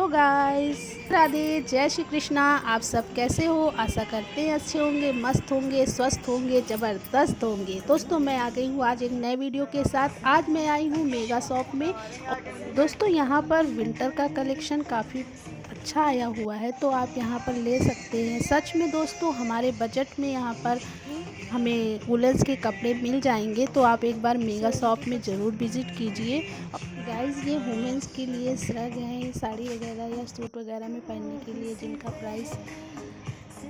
Guys, Radhe, जय श्री कृष्णा। आप सब कैसे हो? आशा करते हैं अच्छे होंगे, मस्त होंगे, स्वस्थ होंगे, ज़बरदस्त होंगे। दोस्तों मैं आ गई हूँ आज एक नए वीडियो के साथ। आज मैं आई हूँ मेगा शॉप में। और दोस्तों यहाँ पर विंटर का कलेक्शन काफ़ी अच्छा आया हुआ है, तो आप यहाँ पर ले सकते हैं। सच में दोस्तों हमारे बजट में यहाँ पर हमें वुलन्स के कपड़े मिल जाएंगे, तो आप एक बार मेगा शॉप में ज़रूर विज़िट कीजिए। गाइस ये वुमेंस के लिए श्रग हैं, साड़ी वगैरह या सूट वगैरह में पहनने के लिए, जिनका प्राइस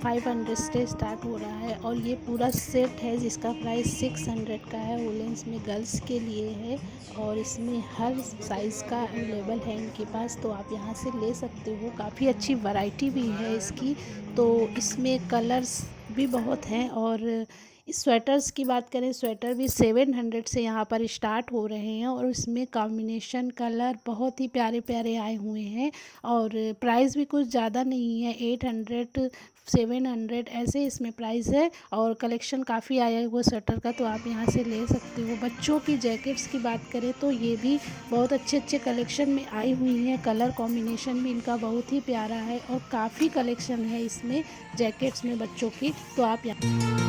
500 से स्टार्ट हो रहा है। और ये पूरा सेट है जिसका प्राइस 600 का है। वुलेंस में गर्ल्स के लिए है और इसमें हर साइज़ का अवेलेबल है इनके पास, तो आप यहाँ से ले सकते हो। काफ़ी अच्छी वैरायटी भी है इसकी, तो इसमें कलर्स भी बहुत हैं। और इस स्वेटर्स की बात करें, स्वेटर भी 700 से यहाँ पर स्टार्ट हो रहे हैं और इसमें कॉम्बिनेशन कलर बहुत ही प्यारे प्यारे आए हुए हैं। और प्राइस भी कुछ ज़्यादा नहीं है, 800 700 ऐसे इसमें प्राइस है। और कलेक्शन काफ़ी आया है वो स्वेटर का, तो आप यहाँ से ले सकते हो। बच्चों की जैकेट्स की बात करें तो ये भी बहुत अच्छे अच्छे कलेक्शन में आई हुई हैं। कलर कॉम्बिनेशन भी इनका बहुत ही प्यारा है और काफ़ी कलेक्शन है इसमें जैकेट्स में बच्चों की, तो आप यहाँ